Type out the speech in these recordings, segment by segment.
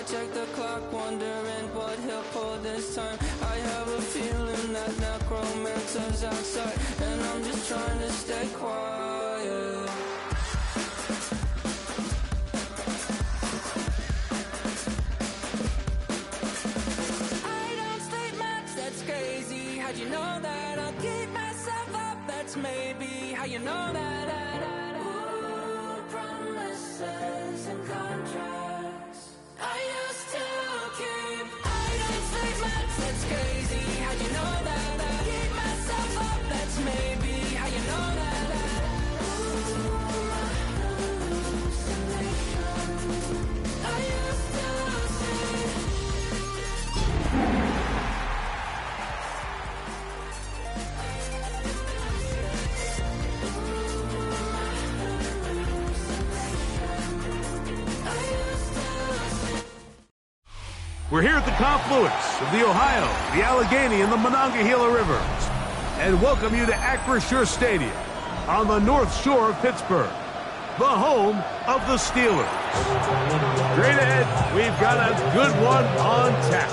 check the clock, wondering what he'll pull this time. I have a feeling that necromancer's outside, and I'm just trying to stay quiet. I don't sleep much, that's crazy. How'd you know that? I'll keep myself up, that's maybe how you know that. Ooh, promises and contracts I used to keep. I don't sleep much, that's crazy. How'd you know that? I keep myself up, that's maybe how you know that. Ooh, hallucination I used to see. We're here at the confluence of the Ohio, the Allegheny, and the Monongahela Rivers, and welcome you to Acrisure Stadium on the North Shore of Pittsburgh, the home of the Steelers. Straight ahead, we've got a good one on tap.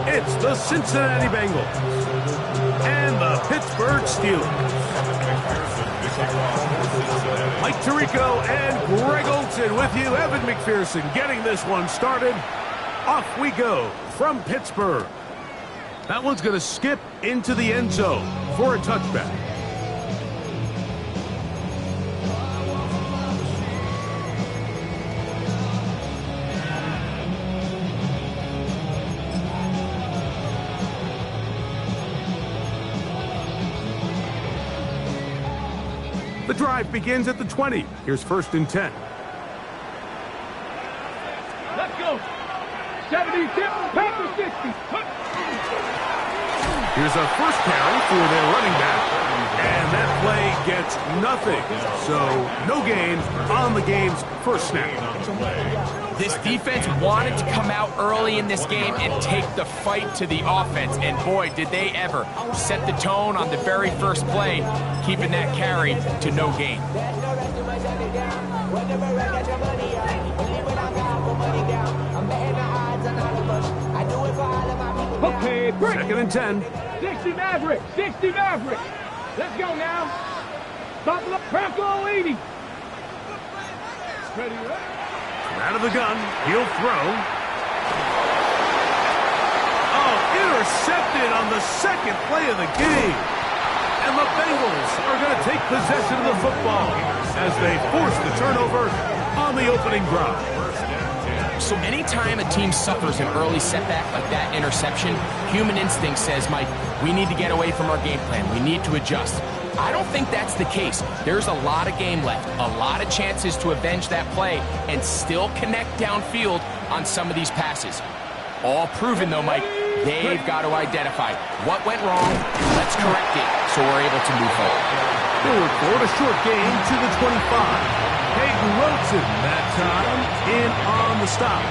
It's the Cincinnati Bengals and the Pittsburgh Steelers. Mike Tirico and Greg Olson with you. Evan McPherson getting this one started. Off we go from Pittsburgh. That one's going to skip into the end zone for a touchback. The drive begins at the 20. Here's 1st and 10. Let's go. 70, Packers 60. Here's a first carry for their running back, and that play gets nothing. So no gain on the game's first snap. This defense wanted to come out early in this game and take the fight to the offense, and boy, did they ever set the tone on the very first play, keeping that carry to no gain. Okay, break. 2nd and 10. 60 Maverick. 60 Maverick. Let's go now. Stop the Bronco 80. Ready, Out of the gun. He'll throw. Oh, intercepted on the second play of the game. And the Bengals are going to take possession of the football as they force the turnover on the opening drive. So anytime a team suffers an early setback like that interception, human instinct says, Mike, we need to get away from our game plan. We need to adjust. I don't think that's the case. There's a lot of game left, a lot of chances to avenge that play and still connect downfield on some of these passes. All proven, though, Mike, they've got to identify what went wrong, let's correct it so we're able to move forward. Forward for a short gain to the 25. Hayden Roten that time in on the stop.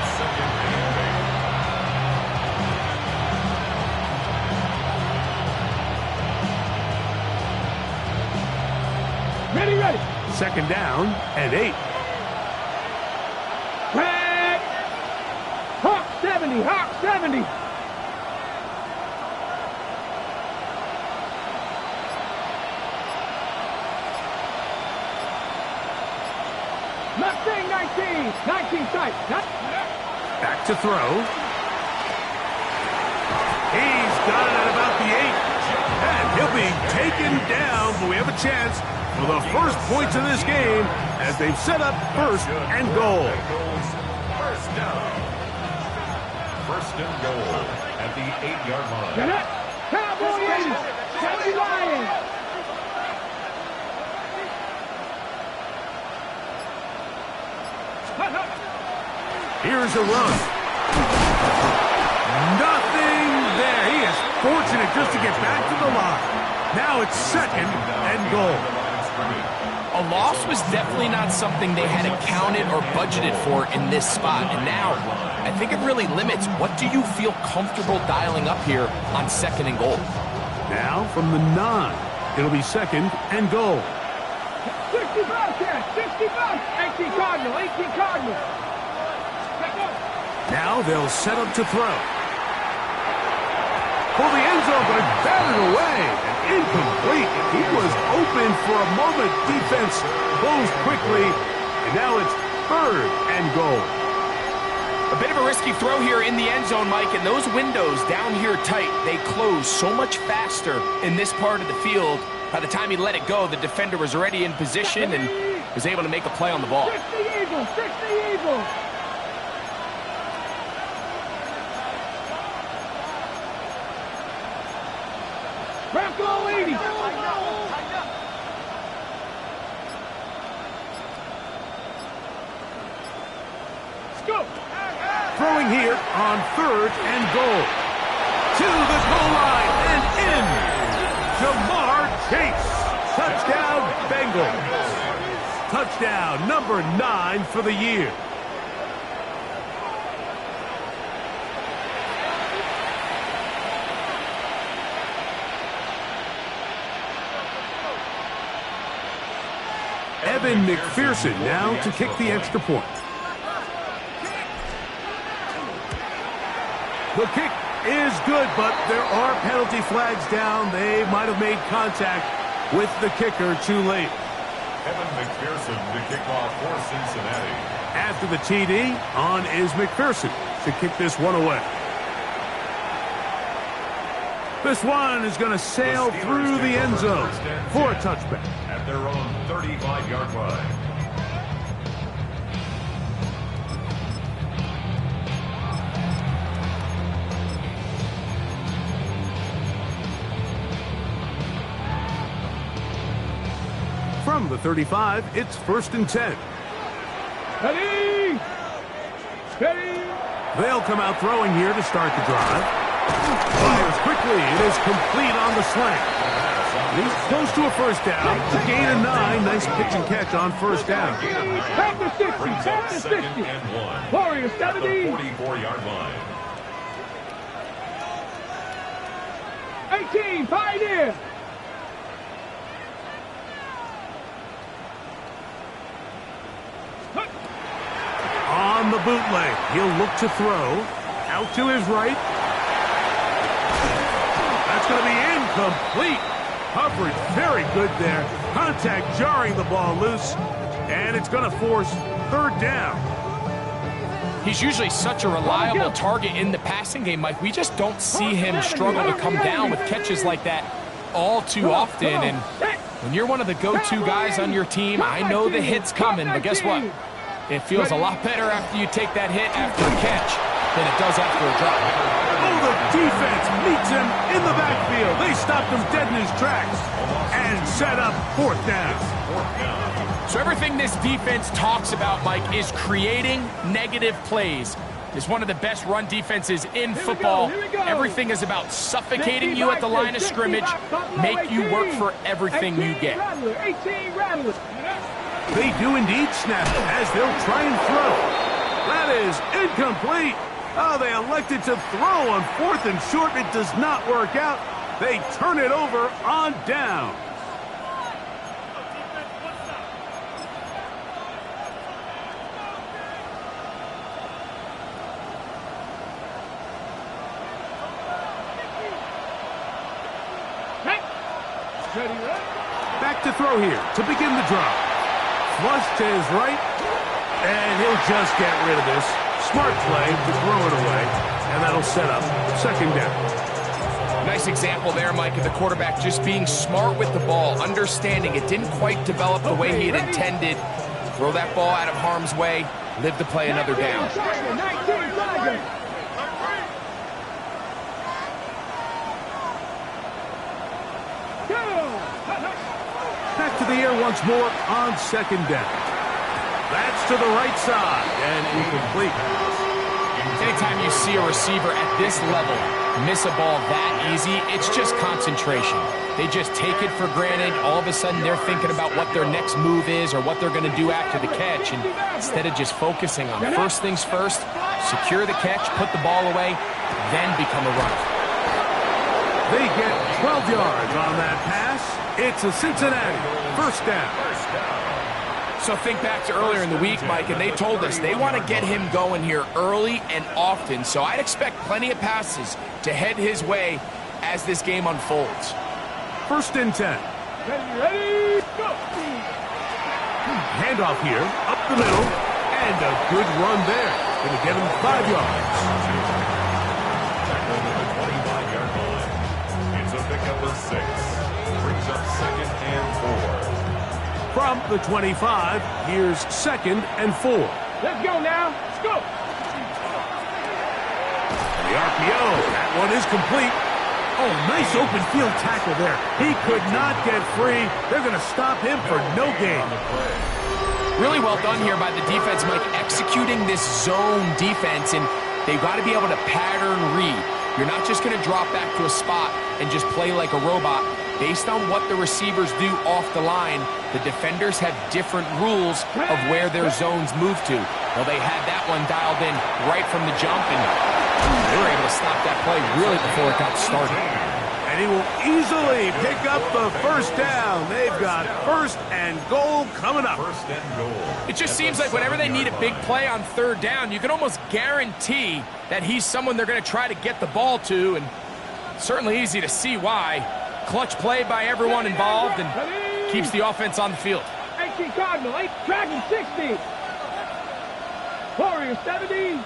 Ready. 2nd down and 8. Back. Hawk 70. Hawk 70. Mustang 19. 19 tight. Back to throw. He's got it at about the 8. And he'll be taken down, but we have a chance for the first points of this game as they've set up 1st and goal. First down. 1st and goal at the 8-yard line. Get it. Cowboy 80. 70 Lions. Here's a run. Nothing there. He is fortunate just to get back to the line. Now it's 2nd and goal. A loss was definitely not something they had accounted or budgeted for in this spot. And now, I think it really limits what do you feel comfortable dialing up here on 2nd and goal. Now from the 9, it'll be 2nd and goal. 65, 65. 18 Cardinal. 18 Cardinal. Now they'll set up to throw. For the end zone, but batted away and incomplete. He was open for a moment. Defense closed quickly, and now it's 3rd and goal. A bit of a risky throw here in the end zone, Mike, and those windows down here tight, they close so much faster in this part of the field. By the time he let it go, the defender was already in position and was able to make a play on the ball. 60 Eagles, 60 Eagles. Bronco 80. Scoop. Throwing here on 3rd and goal. To the goal line and in. Jamar Chase. Touchdown, Bengals. Touchdown number 9 for the year. Evan McPherson now to kick the extra point. The kick is good, but there are penalty flags down. They might have made contact with the kicker too late. Evan McPherson to kick off for Cincinnati. After the TD, on is McPherson to kick this one away. This one is going to sail through the end zone for a touchback. At their own 35-yard line. From the 35, it's 1st and 10. Steady. Steady. They'll come out throwing here to start the drive. Fires quickly. It is complete on the slant. He's close to a first down. A gain of 9. Nice pitch and catch on first down. Back to 60. Back to 60. Warriors 70. 44-yard line. 18. Pioneer. On the bootleg, he'll look to throw. Out to his right. That's going to be incomplete. Coverage very good there. Contact jarring the ball loose. And it's going to force 3rd down. He's usually such a reliable target in the passing game, Mike. We just don't see him struggle to come down with catches like that all too often. And when you're one of the go-to guys on your team, I know the hit's coming, but guess what? It feels a lot better after you take that hit after a catch than it does after a drop. Oh, the defense meets him in the backfield. They stopped him dead in his tracks and set up 4th down. So everything this defense talks about, Mike, is creating negative plays. It's one of the best run defenses in football. Everything is about suffocating you at the line of scrimmage, make you work for everything you get. 18 Rattlers. They do indeed snap it as they'll try and throw. That is incomplete. Oh, they elected to throw on 4th and short. It does not work out. They turn it over on down. Back to throw here to begin the drive. Flush to his right, and he'll just get rid of this. Smart play to throw it away, and that'll set up 2nd down. Nice example there, Mike, of the quarterback just being smart with the ball, understanding it didn't quite develop the way he had intended. Throw that ball out of harm's way, live to play another down. Back to the air once more on 2nd down. That's to the right side and incomplete. Anytime you see a receiver at this level miss a ball that easy, it's just concentration. They just take it for granted. All of a sudden, they're thinking about what their next move is or what they're going to do after the catch. And instead of just focusing on first things first, secure the catch, put the ball away, then become a runner. They get 12 yards on that pass. It's a Cincinnati 1st down. So think back to earlier in the week, Mike, and they told us they want to get him going here early and often. So I'd expect plenty of passes to head his way as this game unfolds. 1st and 10. Ready, go! Handoff here, up the middle, and a good run there. Going to get him 5 yards. Tackled at the 25-yard line. It's a pickup of 6. Brings up 2nd and 4. From the 25, here's 2nd and 4. Let's go now. Let's go. The RPO, that one is complete. Oh, nice open field tackle there. He could not get free. They're going to stop him for no gain. Really well done here by the defense, Mike, executing this zone defense, and they've got to be able to pattern read. You're not just going to drop back to a spot and just play like a robot. Based on what the receivers do off the line, the defenders have different rules of where their zones move to. Well, they had that one dialed in right from the jump, and they were able to stop that play really before it got started. And he will easily pick up the 1st down. They've got 1st and goal coming up. 1st and goal. It just seems like whenever they need a big play on 3rd down, you can almost guarantee that he's someone they're going to try to get the ball to, and certainly easy to see why. Clutch play by everyone involved and keeps the offense on the field. 18 Cardinal, 8 Dragon 60. Warrior 70.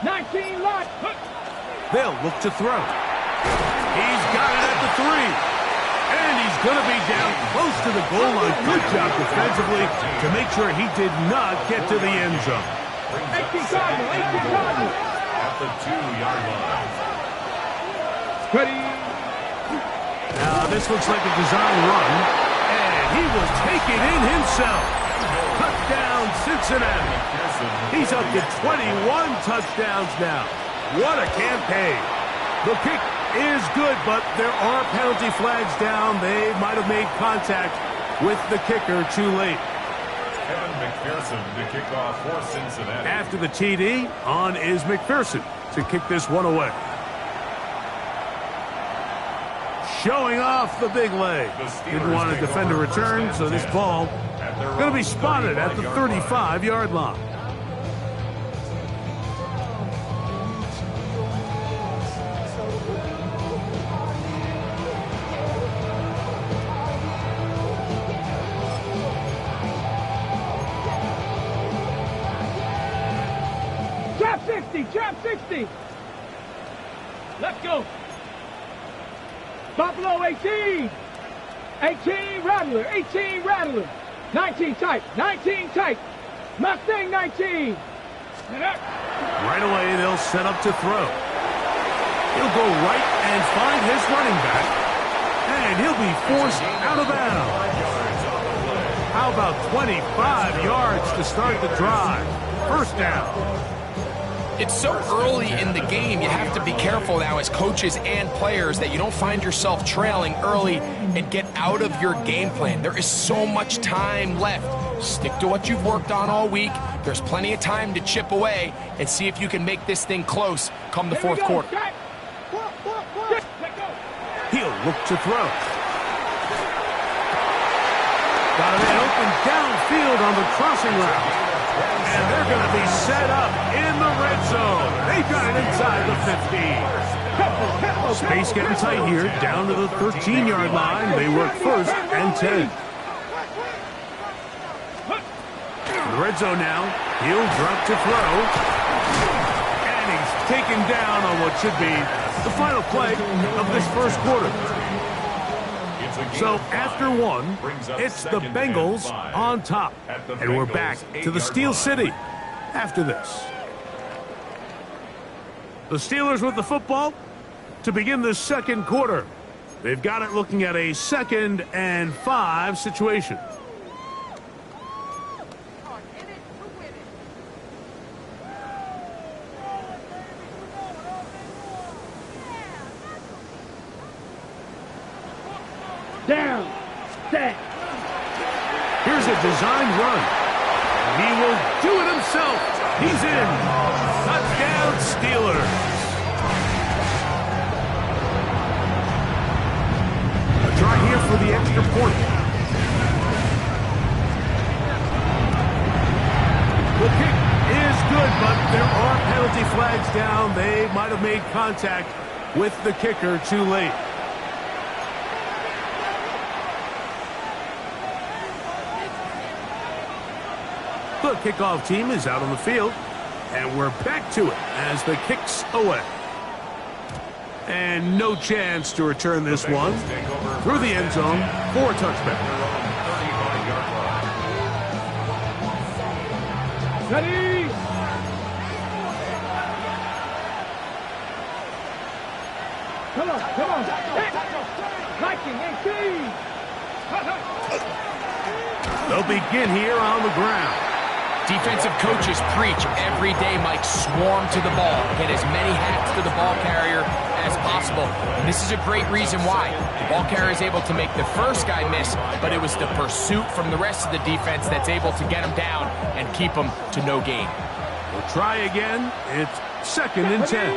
19 Lot. They'll look to throw. He's got it at the 3. And he's going to be down close to the goal line. Good job defensively to make sure he did not get to the end zone. 18 Cardinal, 18 Cardinal. At the 2-yard line. Ready. Now this looks like a design run. And he will take it in himself. Touchdown, Cincinnati. He's up to 21 touchdowns now. What a campaign. The kick is good, but there are penalty flags down. They might have made contact with the kicker too late. Kevin McPherson to kick off for Cincinnati. After the TD, on is McPherson to kick this one away. Showing off the big leg. Didn't want to defend a return, so this ball going to be spotted at the 35-yard line. Trap 60, trap 60. Let's go. Buffalo 18. 18 Rattler, 18 Rattler. 19 tight, 19 tight. Mustang 19. Right away, they'll set up to throw. He'll go right and find his running back. And he'll be forced out of bounds. How about 25 yards to start the drive? 1st down. It's so early in the game, you have to be careful now as coaches and players that you don't find yourself trailing early and get out of your game plan. There is so much time left. Stick to what you've worked on all week. There's plenty of time to chip away and see if you can make this thing close come the 4th quarter. He'll look to throw. Got a man open downfield on the crossing route. And they're going to be set up in the red zone. They got it inside the 50. Space getting tight here, down to the 13-yard line. They work 1st and 10. In the red zone now. He'll drop to throw. And he's taken down on what should be the final play of this 1st quarter. So after 1, it's the Bengals on top. And we're back to the Steel City after this. The Steelers with the football to begin the 2nd quarter. They've got it looking at a 2nd and 5 situation. Down. Set. Here's a design run. He will do it himself. He's in. Touchdown, Steelers. A try here for the extra point. The kick is good, but there are penalty flags down. They might have made contact with the kicker too late. The kickoff team is out on the field, and we're back to it as the kick's away. And no chance to return this one through the end zone for a touchback. Ready? Come on, come on. Viking 18. They'll begin here on the ground. Defensive coaches preach every day, Mike, swarm to the ball. Get as many hats to the ball carrier as possible. And this is a great reason why. The ball carrier is able to make the first guy miss, but it was the pursuit from the rest of the defense that's able to get him down and keep him to no gain. We'll try again. It's 2nd and 10.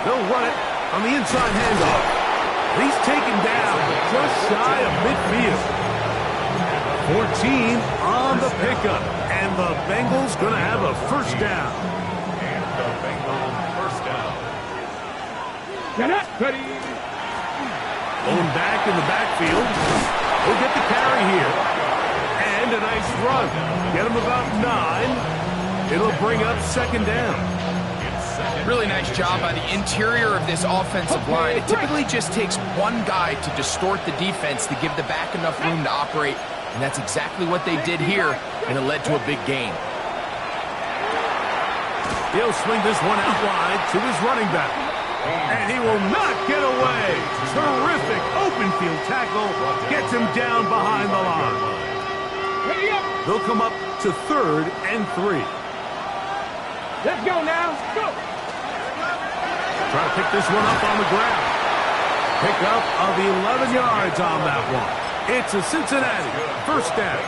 They'll run it on the inside handoff. He's taken down just shy of midfield. 14 on the pickup, and the Bengals going to have a first down. And the Bengals first down. Get up, ready. Going back in the backfield. He'll get the carry here. And a nice run. Get him about 9. It'll bring up 2nd down. Really nice job by the interior of this offensive line. It typically just takes one guy to distort the defense to give the back enough room to operate. And that's exactly what they did here, and it led to a big gain. He'll swing this one out wide to his running back. And he will not get away. Terrific open field tackle. Gets him down behind the line. They'll come up to 3rd and 3. Let's go now. Go. Try to pick this one up on the ground. Pick up of 11 yards on that one. It's a Cincinnati first down.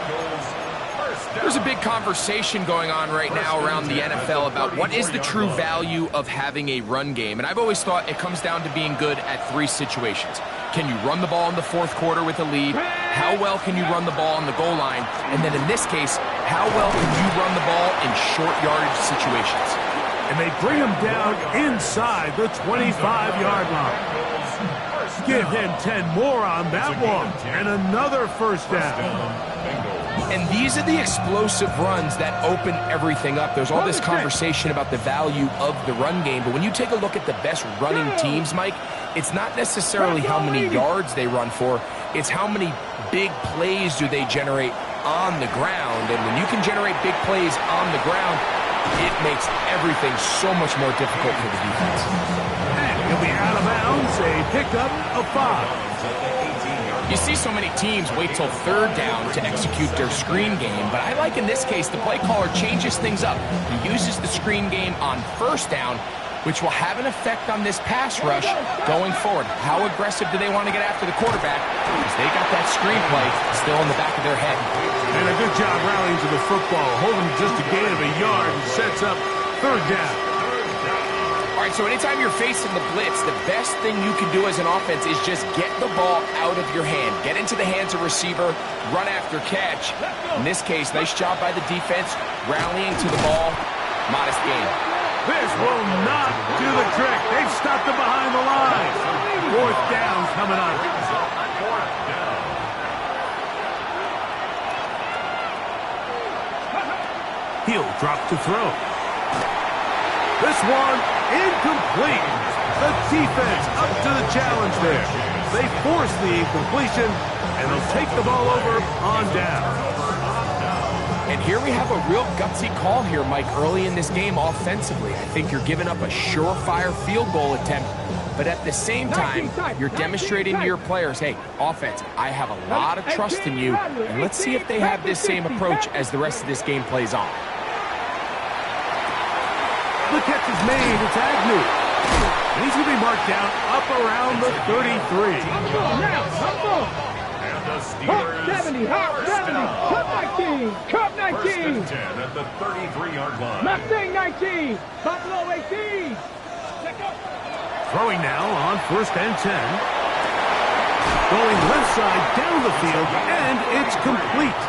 There's a big conversation going on right now around the NFL about what is the true value of having a run game. And I've always thought it comes down to being good at 3 situations. Can you run the ball in the 4th quarter with a lead? How well can you run the ball on the goal line? And then in this case, how well can you run the ball in short yardage situations? And they bring him down inside the 25-yard line. Give him 10 more on that one. And another first down. And these are the explosive runs that open everything up. There's all this conversation about the value of the run game, but when you take a look at the best running teams, Mike, it's not necessarily how many yards they run for, it's how many big plays do they generate on the ground. And when you can generate big plays on the ground, it makes everything so much more difficult for the defense. And he'll be out of bounds, a pickup of 5. You see so many teams wait till 3rd down to execute their screen game, but I like in this case the play caller changes things up. He uses the screen game on 1st down, which will have an effect on this pass rush going forward. How aggressive do they want to get after the quarterback? Because they got that screenplay still in the back of their head. And a good job rallying to the football, holding just a gain of a yard and sets up 3rd down. All right, so anytime you're facing the blitz, the best thing you can do as an offense is just get the ball out of your hand. Get into the hands of receiver, run after catch. In this case, nice job by the defense, rallying to the ball. Modest gain. This will not do the trick. They've stopped him behind the line. 4th down's coming up. He'll drop to throw. This one incomplete. The defense up to the challenge there. They force the incompletion, and they'll take the ball over on down. And here we have a real gutsy call here, Mike, early in this game offensively. I think you're giving up a surefire field goal attempt, but at the same time, you're demonstrating to your players, hey, offense, I have a lot of trust in you, and let's see if they have this same approach as the rest of this game plays on. The catch is made. It's Agnew. And he's going to be marked down up around the 33. And the Steelers 70, Hawk 70, Cup 19, Cup 19. 1st and 10 at the 33-yard line. Mustang 19, Buffalo 18. Throwing now on 1st and 10. Going left side down the field, and it's complete.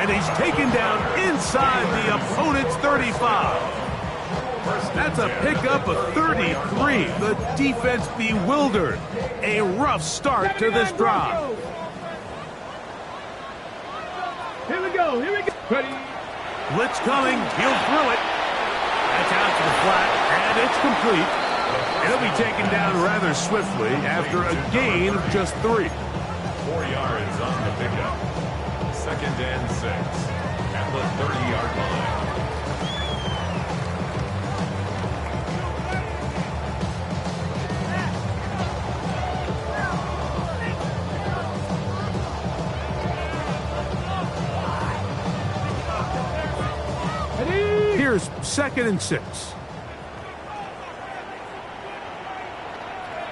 And he's taken down inside the opponent's 35. That's a pickup of 33. The defense bewildered. A rough start to this drive. Here we go. Ready. Blitz coming. He'll throw it. That's out to the flat, and it's complete. He'll be taken down rather swiftly after a gain of just 3. 4 yards on the pickup. 2nd and 6 at the 30-yard line. Here's 2nd and 6.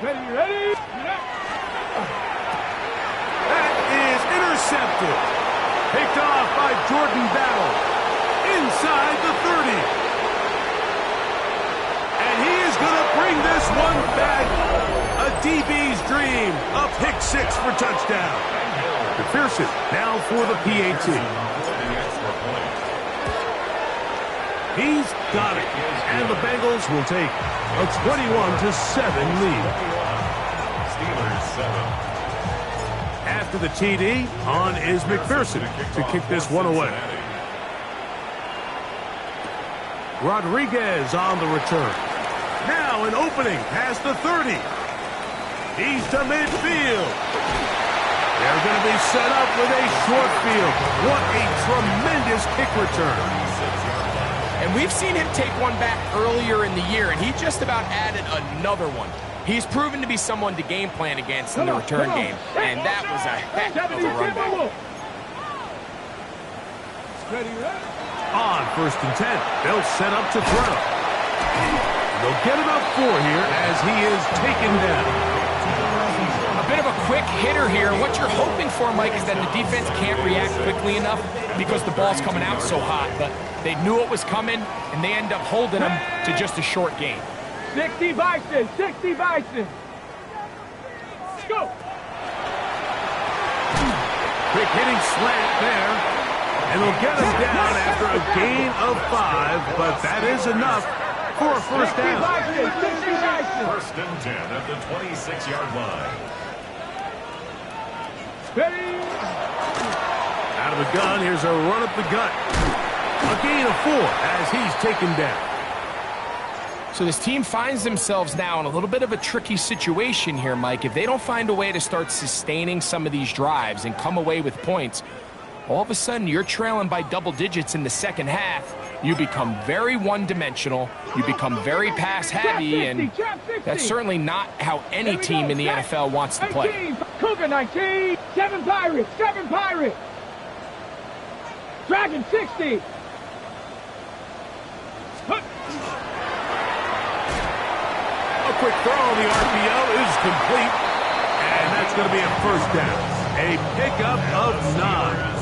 Ready. That is intercepted. Picked off by Jordan Battle. Inside the 30. And he is going to bring this one back. A DB's dream. A pick 6 for touchdown. McPherson now for the PAT. He's got it. And the Bengals will take a 21-7 lead. Steelers 7. After the TD, on is McPherson to kick this one away. Rodriguez on the return. Now an opening past the 30. He's to midfield. They're going to be set up with a short field. What a tremendous kick return. And we've seen him take one back earlier in the year, and he just about added another one. He's proven to be someone to game plan against in the return game, and that was a heck of a run back. On 1st and 10, they'll set up to throw. They'll get about 4 here as he is taken down. A bit of a quick hitter here. What you're hoping for, Mike, is that the defense can't react quickly enough because the ball's coming out so hot, but they knew it was coming, and they end up holding them to just a short gain. 60 Bison. Go. Quick hitting slant there. And they'll get him down after a gain of 5, but that is enough for a first down. 1st and 10 at the 26-yard line. Ready. Out of the gun, here's a run up the gut. A gain of 4 as he's taken down. So this team finds themselves now in a little bit of a tricky situation here, Mike. If they don't find a way to start sustaining some of these drives and come away with points, all of a sudden you're trailing by double digits in the second half. You become very one-dimensional. You become very pass-heavy, and that's certainly not how any team in the NFL wants to play. Cougar 19, 7 Pirates. Dragon 60. A quick throw on the RPO is complete, and that's going to be a first down. A pickup of 9.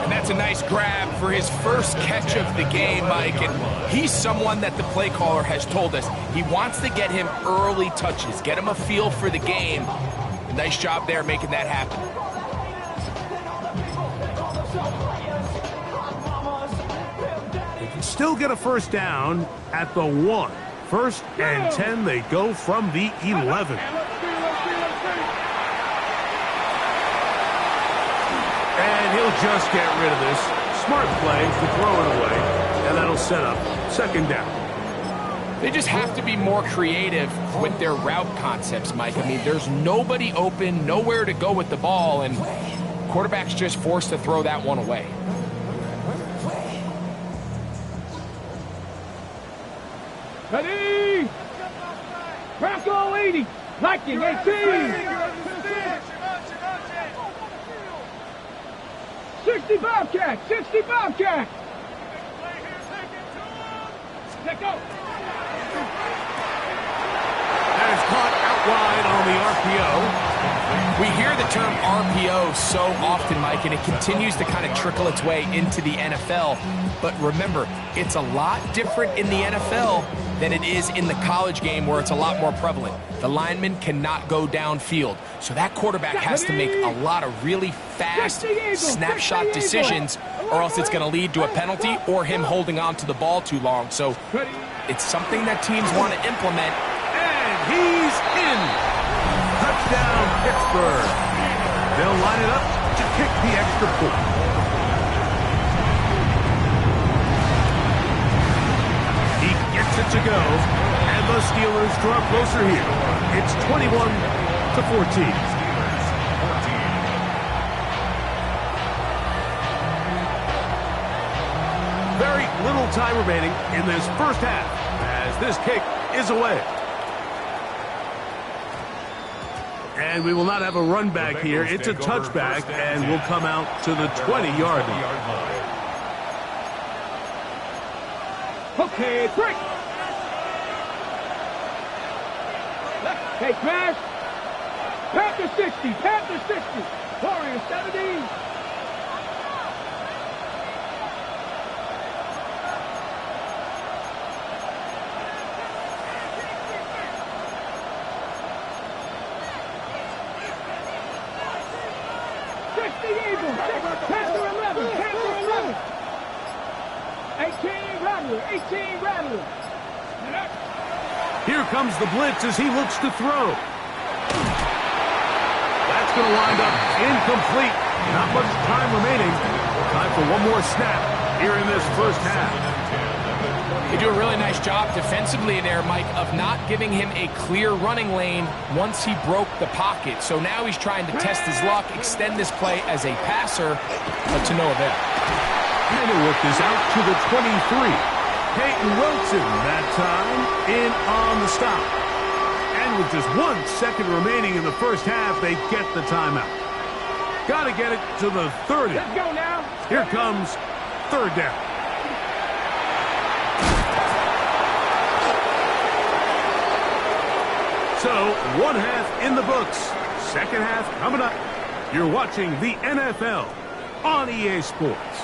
And that's a nice grab for his first catch of the game, Mike. And he's someone that the play caller has told us he wants to get him early touches, get him a feel for the game. Nice job there making that happen. They can still get a first down at the 1. 1st and 10, they go from the 11. And he'll just get rid of this. Smart play to throw it away, and that'll set up 2nd down. They just have to be more creative with their route concepts, Mike. I mean, there's nobody open, nowhere to go with the ball, and quarterback's just forced to throw that one away. Ready. Bronco 80. Viking 18. 60 Bobcat. Let go. That is caught out wide on the RPO. We hear the term RPO so often, Mike, and it continues to kind of trickle its way into the NFL. But remember, it's a lot different in the NFL than it is in the college game where it's a lot more prevalent. The lineman cannot go downfield. So that quarterback has to make a lot of really fast snapshot decisions, or else it's going to lead to a penalty or him holding on to the ball too long. So it's something that teams want to implement. And he's in. Touchdown, Pittsburgh. They'll line it up to kick the extra point. He gets it to go, and the Steelers draw closer here. It's 21-14. Very little time remaining in this first half as this kick is away. And we will not have a run back here. It's a touchback, and we'll come out to the 20-yard line. Okay, break. Hey, crash. Panther 60, Panther 60. Warrior 70. Panther 11, Panther 11. 18 Rattler, 18 Rattler. Here comes the blitz as he looks to throw. That's going to wind up incomplete. Not much time remaining. Time for one more snap here in this first half. They do a really nice job defensively there, Mike, of not giving him a clear running lane once he broke the pocket. So now he's trying to test his luck, extend this play as a passer, but to no avail. And he'll work this out to the 23. Peyton Wilson that time in on the stop. And with just 1 second remaining in the first half, they get the timeout. Got to get it to the 30. Let's go now. Here comes third down. So, one half in the books. Second half coming up. You're watching the NFL on EA Sports.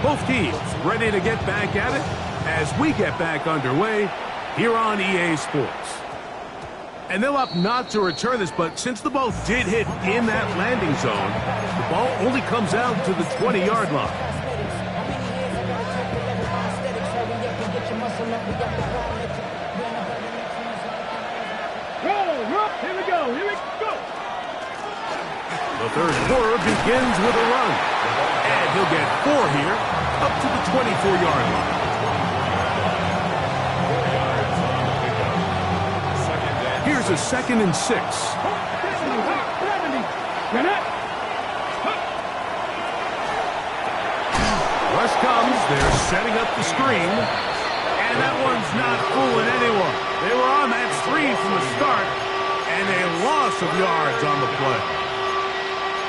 Both teams ready to get back at it as we get back underway here on EA Sports. And they'll opt not to return this, but since the ball did hit in that landing zone, the ball only comes out to the 20-yard line. Here we go, here we go. The third quarter begins with a run. And he'll get 4 here, up to the 24-yard line. Here's a 2nd and 6. Rush comes. They're setting up the screen. And that one's not fooling anyone. They were on that screen from the start, and a loss of yards on the play.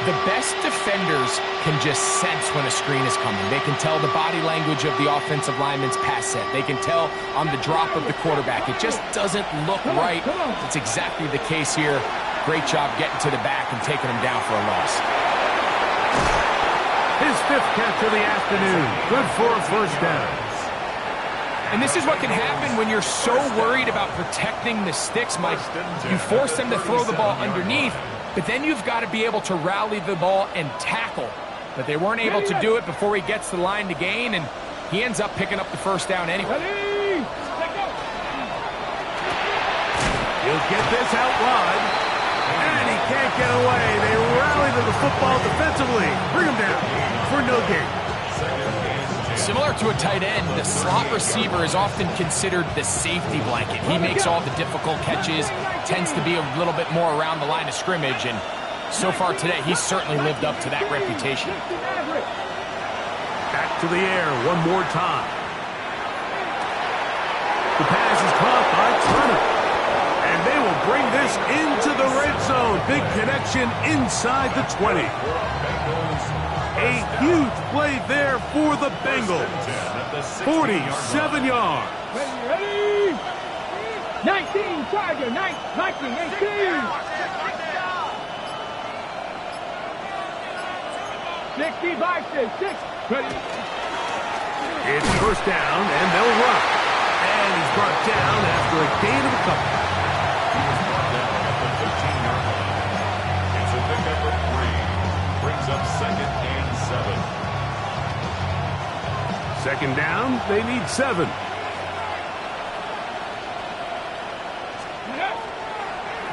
The best defenders can just sense when a screen is coming. They can tell the body language of the offensive lineman's pass set. They can tell on the drop of the quarterback. It just doesn't look right. It's exactly the case here. Great job getting to the back and taking him down for a loss. His 5th catch of the afternoon. Good for a first down. And this is what can happen when you're so worried about protecting the sticks, Mike. You force them to throw the ball underneath, but then you've got to be able to rally the ball and tackle. But they weren't able to do it before he gets the line to gain, and he ends up picking up the first down anyway. He'll get this out wide, and he can't get away. They rally to the football defensively. Bring him down for no gain. Similar to a tight end, the slot receiver is often considered the safety blanket. He makes all the difficult catches, tends to be a little bit more around the line of scrimmage, and so far today, he's certainly lived up to that reputation. Back to the air one more time. The pass is caught by Turner. And they will bring this into the red zone. Big connection inside the 20. A huge play there for the Bengals. 47 yards. Ready? 19, Tiger, 19, 18. 65-6. Ready. It's first down, and they'll run. And he's brought down after a gain of a couple. He was brought down at the 13-yard line. It's a pickup of 3. Brings up second and 7. Second down, they need 7.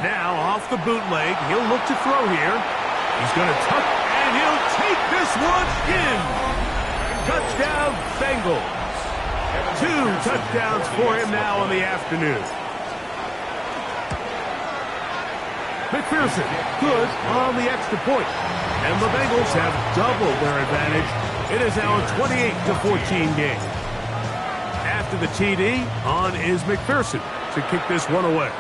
Now off the bootleg, he'll look to throw here. He's going to tuck, and he'll take this one in. Touchdown, Bengals. 2 touchdowns for him now in the afternoon. McPherson, good on the extra point. And the Bengals have doubled their advantage. It is now a 28-14 game. After the TD, on is McPherson to kick this one away.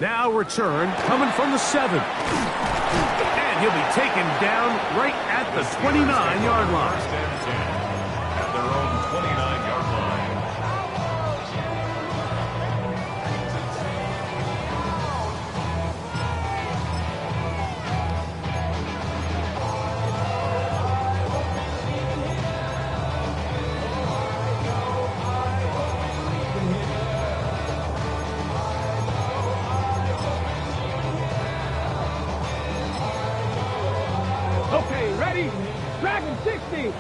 Now return coming from the 7. And he'll be taken down right at the 29-yard line. First and 10 at their own 29-yard line. Okay, ready? Dragon 60.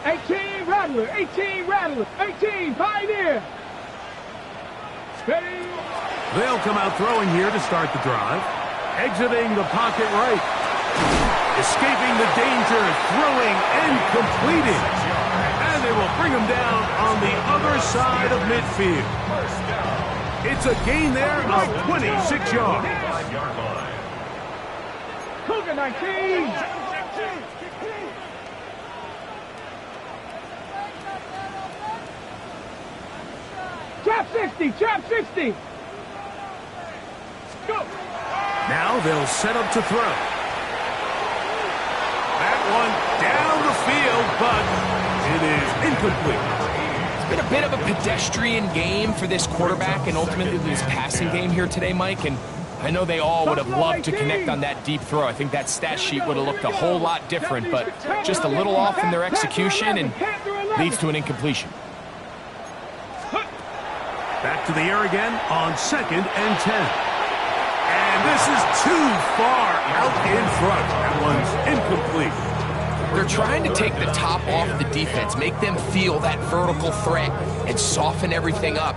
18 Rattler. 18 Rattler. 18 Pioneer. Ready? They'll come out throwing here to start the drive. Exiting the pocket right. Escaping the danger, throwing and completing. And they will bring him down on the other side of midfield. It's a gain there of 26 yards. 5-yard line. Cougar 19. Trap 60. Trap 60. Go. Now they'll set up to throw. That one down the field, but it is incomplete. It's been a bit of a pedestrian game for this quarterback and ultimately this passing game here today, Mike. And I know they all would have loved to connect on that deep throw. I think that stat sheet would have looked a whole lot different, but just a little off in their execution and leads to an incompletion. Back to the air again on 2nd and 10. And this is too far out in front. That one's incomplete. They're trying to take the top off the defense, make them feel that vertical threat, and soften everything up.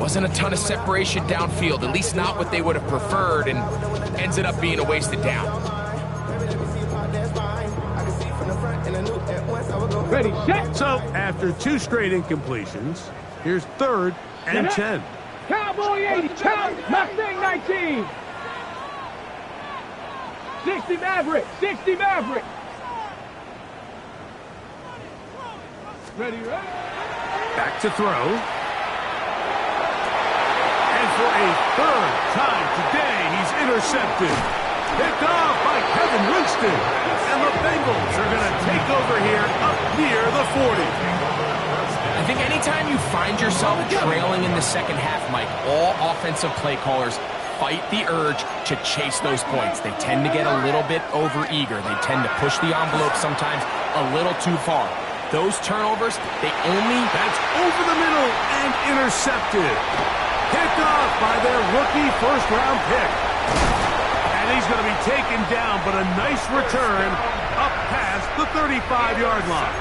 Wasn't a ton of separation downfield, at least not what they would have preferred, and ends it up being a wasted down. Ready, set. So after 2 straight incompletions, here's 3rd and 10. Cowboy 80. Mustang 19. 60 Maverick. 60 Maverick. Ready, ready. Back to throw. And for a 3rd time today, he's intercepted. Picked off by Kevin Winston. And the Bengals are going to take over here up near the 40. I think anytime you find yourself trailing in the second half, Mike, all offensive play callers fight the urge to chase those points. They tend to get a little bit overeager. They tend to push the envelope sometimes a little too far. Those turnovers, That's over the middle and intercepted. Picked off by their rookie first-round pick. And he's going to be taken down, but a nice return up past the 35-yard line.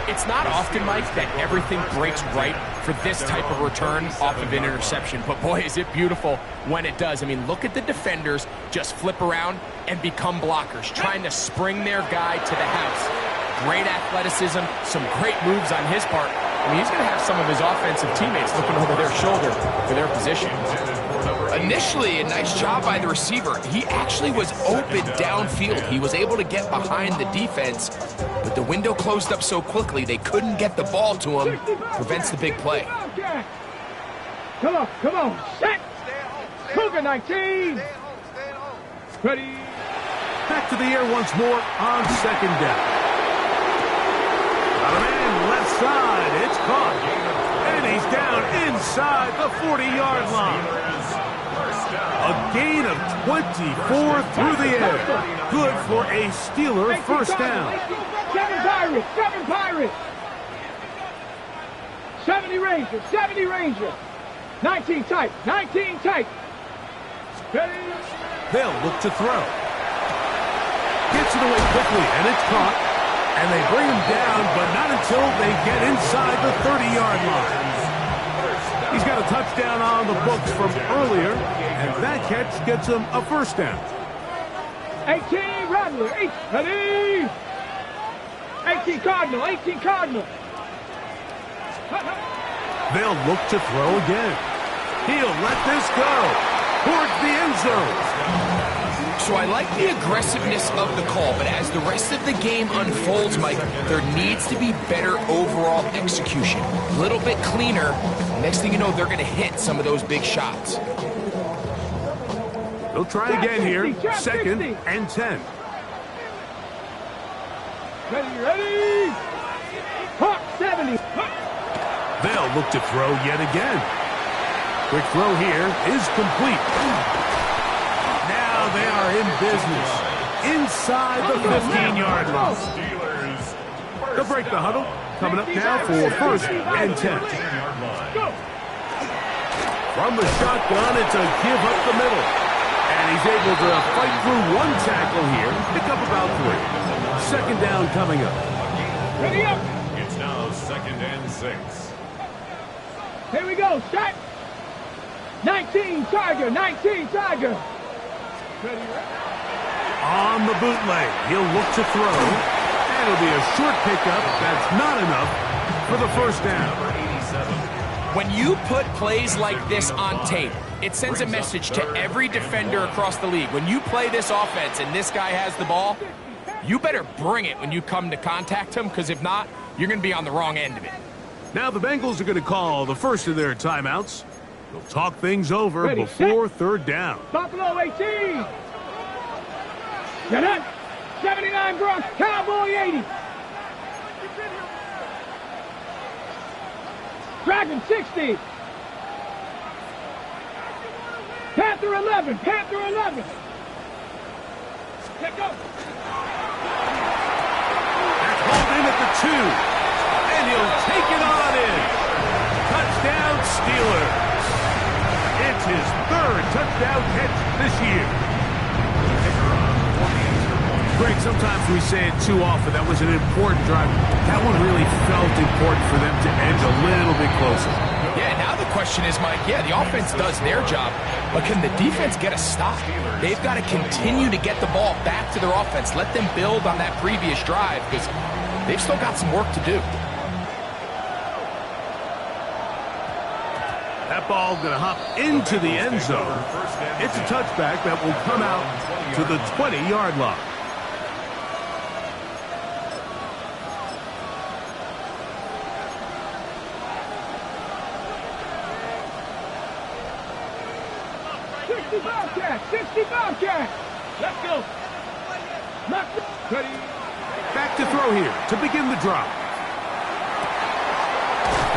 It's not often, Mike, that everything breaks right for this type of return off of an interception. But boy, is it beautiful when it does. I mean, look at the defenders just flip around and become blockers, trying to spring their guy to the house. Great athleticism, some great moves on his part. I mean, he's going to have some of his offensive teammates looking over their shoulder for their position. Initially, a nice job by the receiver. He actually was open downfield. He was able to get behind the defense, but the window closed up so quickly they couldn't get the ball to him. Prevents the big play. Come on, set. Cougar 19. Ready. Back to the air once more on 2nd down. Got a man left side. It's caught. And he's down inside the 40-yard line. First down. A gain of 24 through the air. Good for a Steeler first down. 7 Pirates. 70 Rangers. 19 tight. They'll look to throw. Gets it away quickly, and it's caught. And they bring him down, but not until they get inside the 30-yard line. He's got a touchdown on the books from earlier, and that catch gets him a first down. 18 Rattler. 18 Cardinal. They'll look to throw again. He'll let this go towards the end zone. So I like the aggressiveness of the call, but as the rest of the game unfolds, Mike, there needs to be better overall execution. A little bit cleaner. Next thing you know, they're going to hit some of those big shots. They'll try again here. 2nd and 10. Ready. Hawk 70. They'll look to throw yet again. Quick throw here is complete. Now they are in business inside the 15-yard line. They'll break the huddle. Coming up now for 1st and 10. From the shotgun, it's a give up the middle. And he's able to fight through one tackle here. Pick up about 3. 2nd down coming up. Ready up. It's now 2nd and 6. Here we go. Start. 19 Tiger. On the bootleg, he'll look to throw. And it'll be a short pickup. That's not enough for the first down. When you put plays like this on tape, it sends a message to every defender across the league. When you play this offense and this guy has the ball, you better bring it when you come to contact him, because if not, you're going to be on the wrong end of it. Now the Bengals are going to call the first of their timeouts. They'll talk things over Ready, before set. 3rd down. Buffalo 18. Get up. 79 Bronx. Cowboy 80. Dragon 60. Panther 11. Let go. That's hauled in at the 2. And he'll take it on in. Touchdown, Steelers. It's his 3rd touchdown catch this year. Greg, sometimes we say it too often. That was an important drive. That one really felt important for them to end a little bit closer. Yeah, now the question is, Mike, the offense does their job, but can the defense get a stop? They've got to continue to get the ball back to their offense. Let them build on that previous drive, because they've still got some work to do. That ball going to hop into the end zone. It's a touchback that will come out to the 20-yard line. Let's go. Ready. Back to throw here to begin the drive.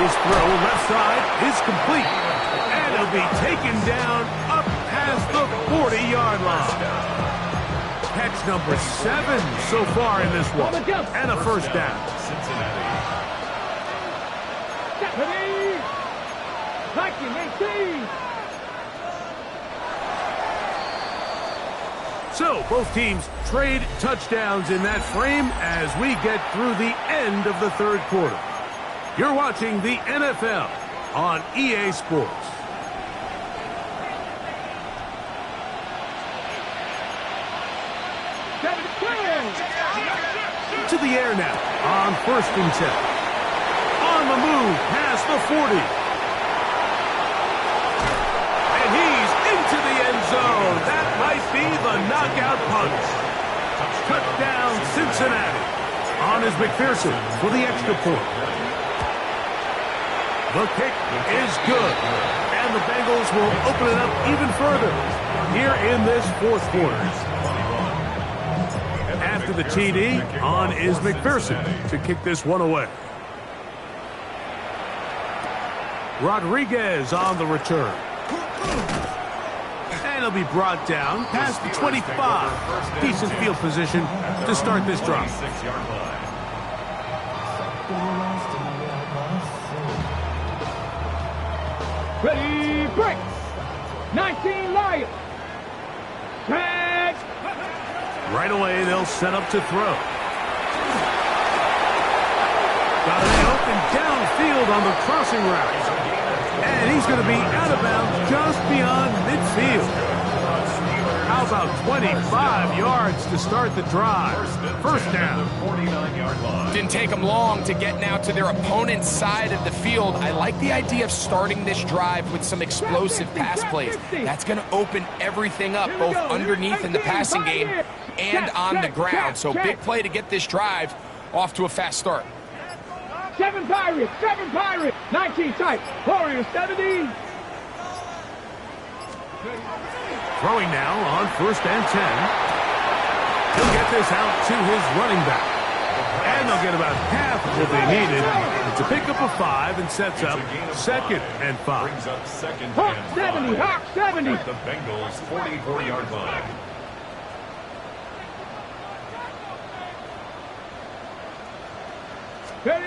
His throw left side is complete. And he'll be taken down up past the 40-yard line. Catch number 7 so far in this one. And a first down. Ready. 1918. So both teams trade touchdowns in that frame as we get through the end of the 3rd quarter. You're watching the NFL on EA Sports. To the air now on 1st and 10. On the move past the 40. And he's into the end zone. That might be the knockout punch. Touchdown Cincinnati. On is McPherson for the extra point. The kick is good. And the Bengals will open it up even further here in this 4th quarter. After the TD, on is McPherson to kick this one away. Rodriguez on the return. And And he'll be brought down past the 25. Decent field position to start this drive. 26-yard line. Ready, break. 19 Lions. Tag. Right away, they'll set up to throw. Got an open downfield on the crossing route. And he's going to be out of bounds just beyond midfield. How about 25 yards to start the drive? First down. 49-yard line. Didn't take them long to get now to their opponent's side of the field. I like the idea of starting this drive with some explosive pass plays. That's going to open everything up, both underneath in the passing game and on the ground. So big play to get this drive off to a fast start. 7 Pirates, 19 tight, Warriors 70. Throwing now on 1st and 10. He'll get this out to his running back. And they'll get about half of what they needed. It's a pickup of 5 and sets up 2nd and 5. Brings up 2nd and Hawk 5. 70, Hawk 70. At the Bengals' 44-yard line. Ready.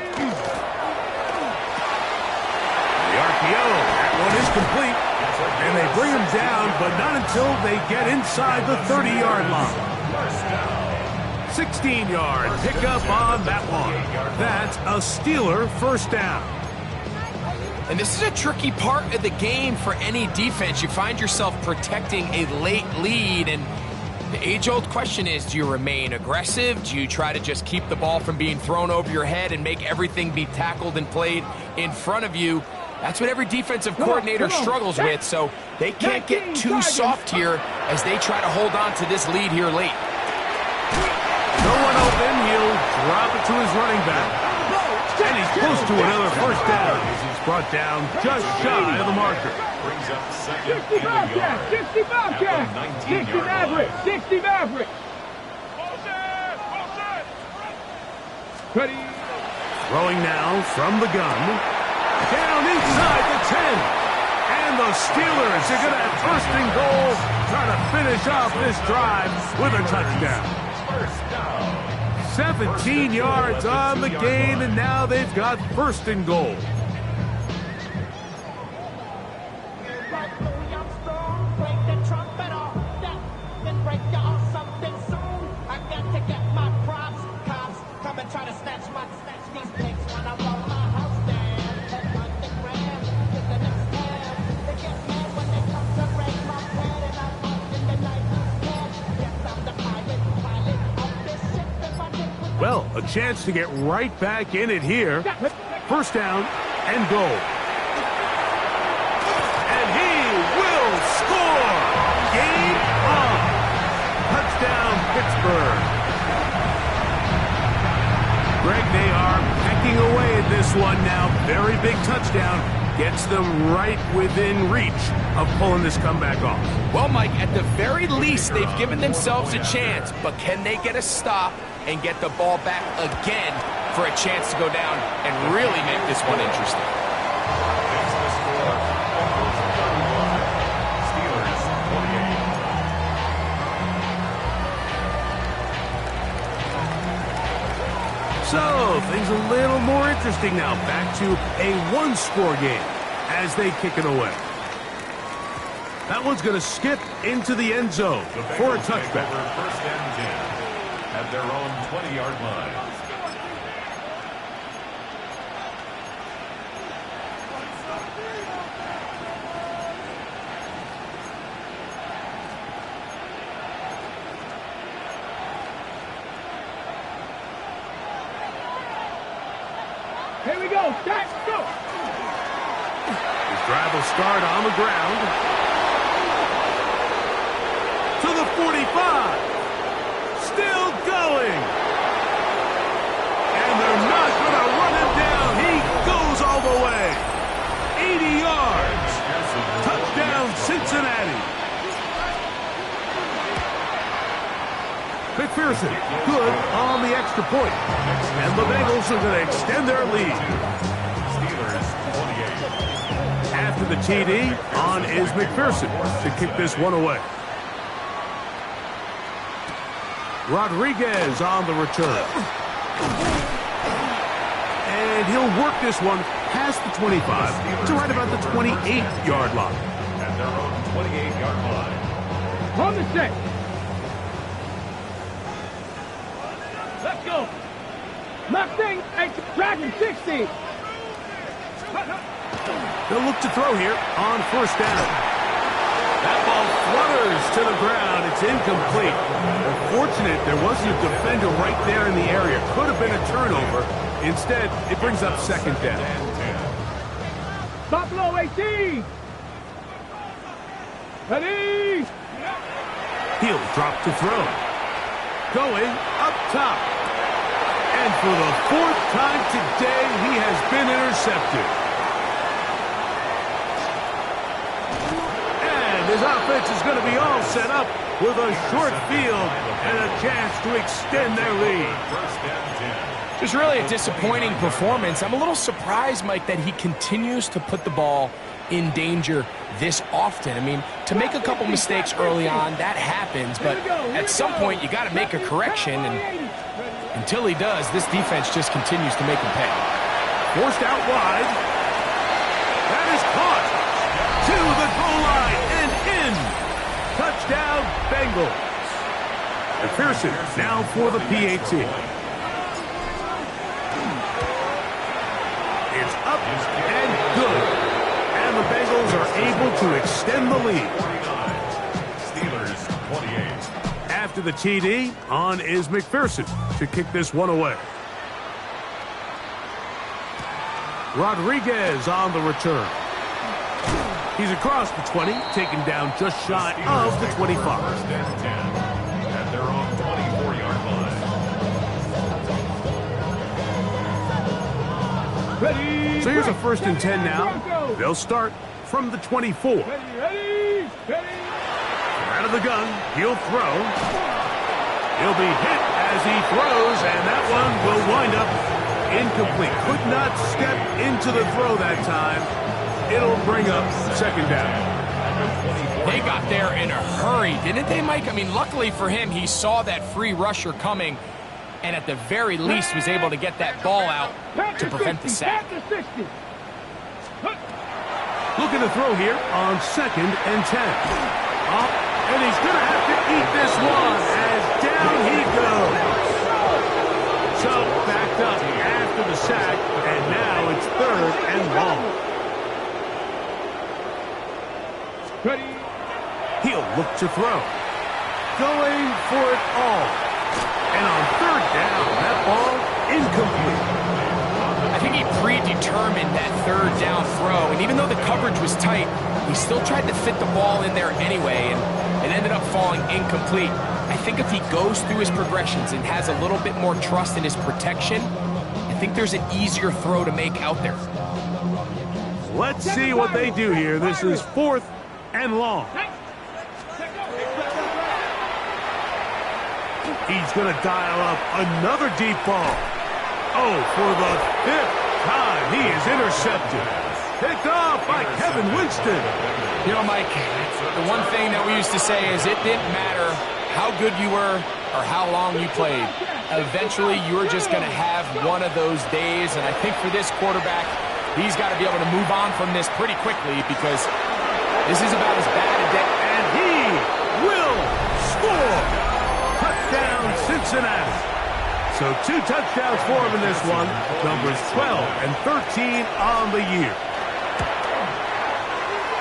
The RPO, that one is complete. And they bring him down, but not until they get inside the 30-yard line. 16-yard pickup on that one. That's a Steeler first down. And this is a tricky part of the game for any defense. You find yourself protecting a late lead, and the age-old question is, do you remain aggressive? Do you try to just keep the ball from being thrown over your head and make everything be tackled and played in front of you? That's what every defensive coordinator struggles with, so they can't get too soft here as they try to hold on to this lead here late. No one open. He'll drop it to his running back. And he's close to another first down as he's brought down just shy of the marker. Brings up 2nd 60 and a yard. Bobcats, 60 Bobcats, 60 19-yard Mavericks, line. 60 Mavericks. Ready. Throwing now from the gun. Down inside the 10. And the Steelers are going to have first and goal, trying to finish off this drive with a touchdown. First down. 17 yards on the game, and now they've got first and goal. Well, a chance to get right back in it here. First down and goal. And he will score! Game on! Touchdown, Pittsburgh. Greg, they are pecking away at this one now. Very big touchdown. Gets them right within reach of pulling this comeback off. Well, Mike, at the very least, they've given themselves a chance, but can they get a stop and get the ball back again for a chance to go down and really make this one interesting? Makes the score Bengals 31, Steelers 28. So, things a little more interesting now. Back to a one-score game as they kick it away. That one's going to skip into the end zone for a touchback. First and 10 at their own 20-yard line. Here we go, start, go. His drive will start on the ground. To the 45. Still going. And they're not going to run him down. He goes all the way. 80 yards. Touchdown, Cincinnati. McPherson, good on the extra point. And the Bengals are going to extend their lead. Steelers 28. After the TD, on is McPherson to kick this one away. Rodriguez on the return. And he'll work this one past the 25 to right about the 28-yard line. At their own 28-yard line. On the set. Let's go. Mustang, Dragon 60. They'll look to throw here on first down. That ball flutters to the ground. It's incomplete. Fortunate there wasn't a defender right there in the area. Could have been a turnover. Instead, it brings up second down. Buffalo 18. Ready. He'll drop to throw. Going up top. And for the fourth time today, he has been intercepted. And his offense is going to be all set up with a short field and a chance to extend their lead. Just really a disappointing performance. I'm a little surprised, Mike, that he continues to put the ball in danger this often. I mean, to make a couple mistakes early on, that happens, but at some point you got to make a correction, and until he does, this defense just continues to make him pay. Forced out wide. That is caught to the goal line and in. Touchdown, Bengals. McPherson now for the PAT. It's up and good. And the Bengals are able to extend the lead. Steelers 28. After the TD, on is McPherson to kick this one away. Rodriguez on the return. He's across the 20, taken down just shy of the 25. First and 10 at their own 24-yard line. Ready. So here's a first and 10 now. They'll start from the 24. Ready. Out of the gun, he'll throw. He'll be hit as he throws, and that one will wind up incomplete. Could not step into the throw that time. It'll bring up second down. They got there in a hurry, didn't they, Mike? I mean, luckily for him, he saw that free rusher coming, and at the very least was able to get that ball out to prevent the sack. Looking to throw here on second and 10. And he's going to have to eat this one as down he goes. So backed up after the sack, and now it's third and long. Ready. He'll look to throw. Going for it all. And on third down, that ball incomplete. I think he predetermined that third down throw, and even though the coverage was tight, he still tried to fit the ball in there anyway, and it ended up falling incomplete. I think if he goes through his progressions and has a little bit more trust in his protection, I think there's an easier throw to make out there. Let's see what they do here. This is fourth and long. He's going to dial up another deep ball. Oh, for the fifth time, he is intercepted. Picked off by Kevin Winston. You know, Mike, the one thing that we used to say is it didn't matter how good you were or how long you played. Eventually, you were just going to have one of those days, and I think for this quarterback, he's got to be able to move on from this pretty quickly because this is about as bad a day. And he will score. Touchdown, Cincinnati. So 2 touchdowns for him in this one. Numbers 12 and 13 on the year.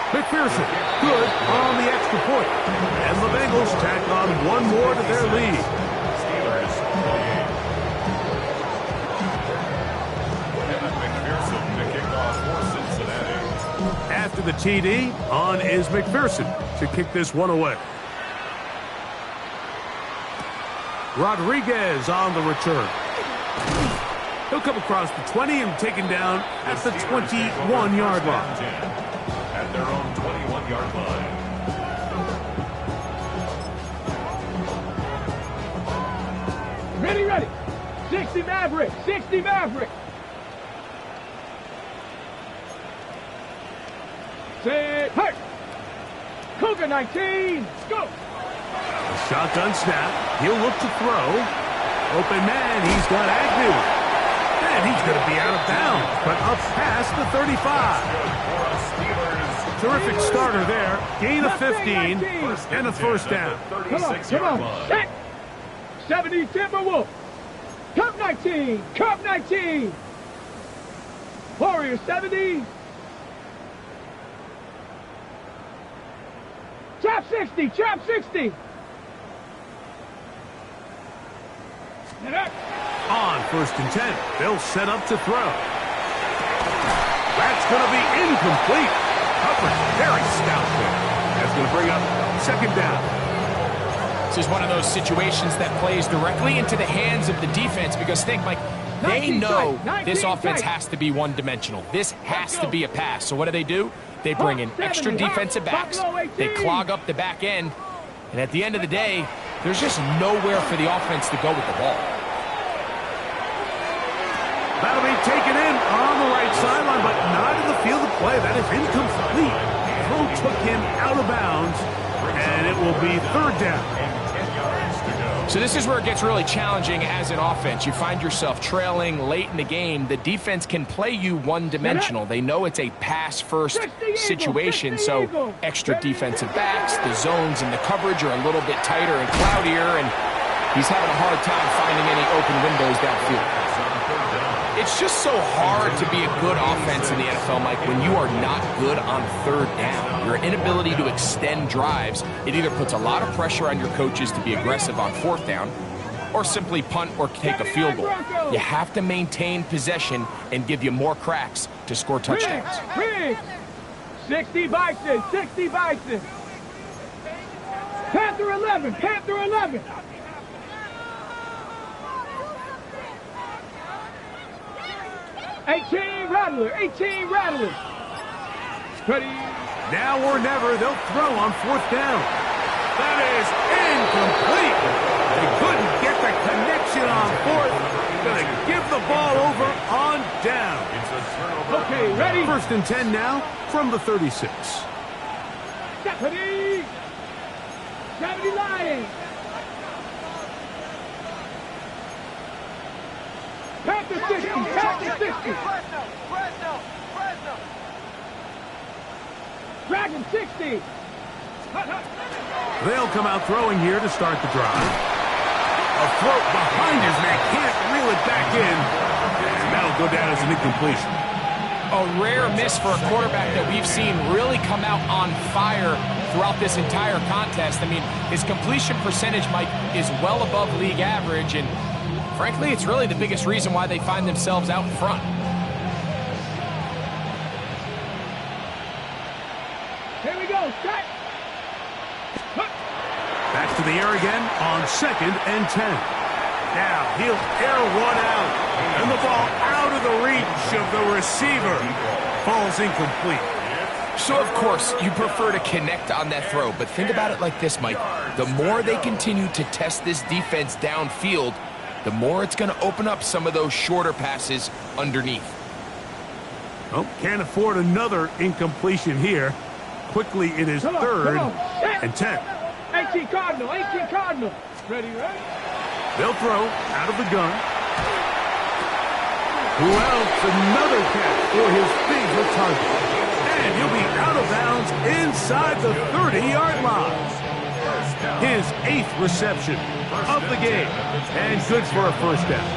McPherson, good on the extra point. And the Bengals tack on one more to their lead. Steelers 28. Kevin McPherson to kick off for Cincinnati. After the TD, on is McPherson to kick this one away. Rodriguez on the return. He'll come across the 20 and taken down at the 21-yard line. At their own 21-yard line. Ready. 60 Maverick. 60 Maverick. Hey! Cougar 19, go! A shotgun snap. He'll look to throw. Open man, he's got Agnew. And he's going to be out of bounds, but up past the 35. Terrific starter there. Gain of 15 and a first down. Come on, set! 70 Timberwolf. Cup 19, Cup 19. Warrior 70. Trap 60, trap 60. On 1st and 10, they'll set up to throw. That's going to be incomplete. Coverage very stout there. That's going to bring up 2nd down. This is one of those situations that plays directly into the hands of the defense because think, Mike, they know this offense has to be one-dimensional. This has to be a pass. So what do? They bring in extra defensive backs. They clog up the back end. And at the end of the day, there's just nowhere for the offense to go with the ball. That'll be taken in on the right sideline, but not in the field of play. That is incomplete. Throw took him out of bounds, and it will be 3rd down. So this is where it gets really challenging as an offense. You find yourself trailing late in the game. The defense can play you one-dimensional. They know it's a pass-first situation, so extra defensive backs, the zones and the coverage are a little bit tighter and cloudier, and he's having a hard time finding any open windows downfield. It's just so hard to be a good offense in the NFL, Mike, when you are not good on 3rd down. Your inability to extend drives, it either puts a lot of pressure on your coaches to be aggressive on 4th down or simply punt or take a field goal. You have to maintain possession and give you more cracks to score touchdowns. 60 Bison, 60 Bison. Panther 11, Panther 11. $18 Rattler. Ready. Now or never, they'll throw on 4th down. That is incomplete. They couldn't get the connection on 4th. Going to give the ball over on down. Okay, ready. 1st and 10 now from the 36. Ready. 70 Lions. Panther 60, Panther 60. Dragon 60. They'll come out throwing here to start the drive. A throat behind his man, can't reel it back in. And that'll go down as an incompletion. A rare miss for a quarterback that we've seen really come out on fire throughout this entire contest. I mean, his completion percentage, Mike, is well above league average, and frankly, it's really the biggest reason why they find themselves out in front. Here we go, set. Back to the air again on 2nd and 10. Now he'll air one out, and the ball out of the reach of the receiver. Falls incomplete. So, of course, you prefer to connect on that throw, but think about it like this, Mike. The more they continue to test this defense downfield, the more it's going to open up some of those shorter passes underneath. Oh, can't afford another incompletion here. Quickly, it is 3rd and 10. 18 Cardinal, 18 Cardinal. Ready, right? They'll throw out of the gun. Who else? Another catch for his favorite target. And he'll be out of bounds inside the 30-yard line. His 8th reception of the game, and good for a 1st down.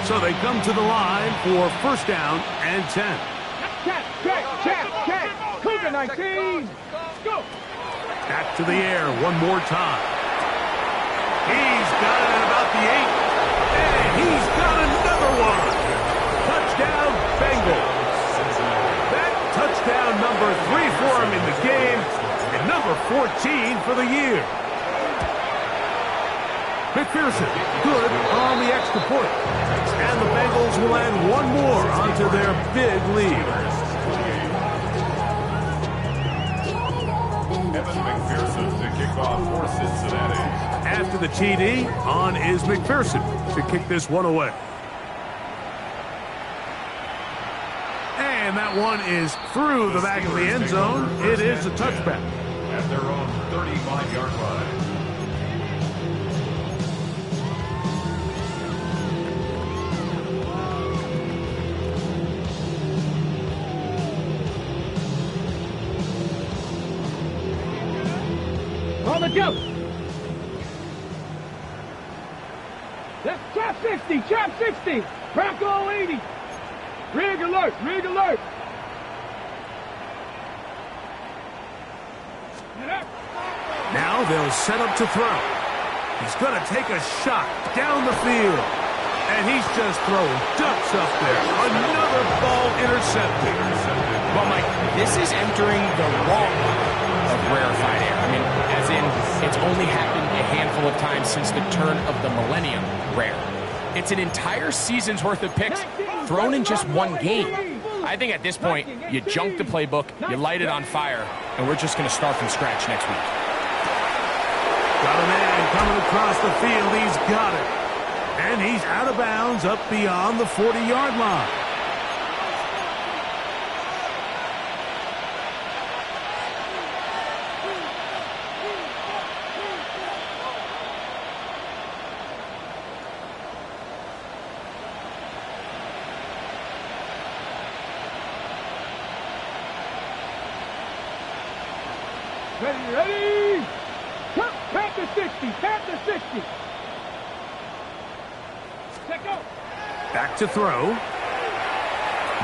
So they come to the line for 1st down and 10. Check. Cougar 19. Go. Back to the air one more time. He's got it at about the 8. And he's got another one. Touchdown, Bengals. That touchdown number 3 for him in the game, and number 14 for the year. McPherson, good on the extra point. And the Bengals will add one more onto their big lead. McPherson to kick off for Cincinnati. After the TD, on is McPherson to kick this one away. And that That one is through the back of the end zone. It is a touchback. At their own 35-yard line. On the jump. That's trap 60, trap 60. Bronco 80. Rig alert, rig alert. Now they'll set up to throw. He's going to take a shot down the field. And he's just throwing ducks up there. Another ball intercepted. Well, Mike, this is entering the wrong line of rarefied air. I mean, as in, it's only happened a handful of times since the turn of the millennium rare. It's an entire season's worth of picks thrown in just one game. I think at this point, you junk the playbook, you light it on fire, and we're just going to start from scratch next week. Got a man coming across the field. He's got it. And he's out of bounds up beyond the 40-yard line. Ready, ready. Tap the 60, tap the 60. Let go. Back to throw.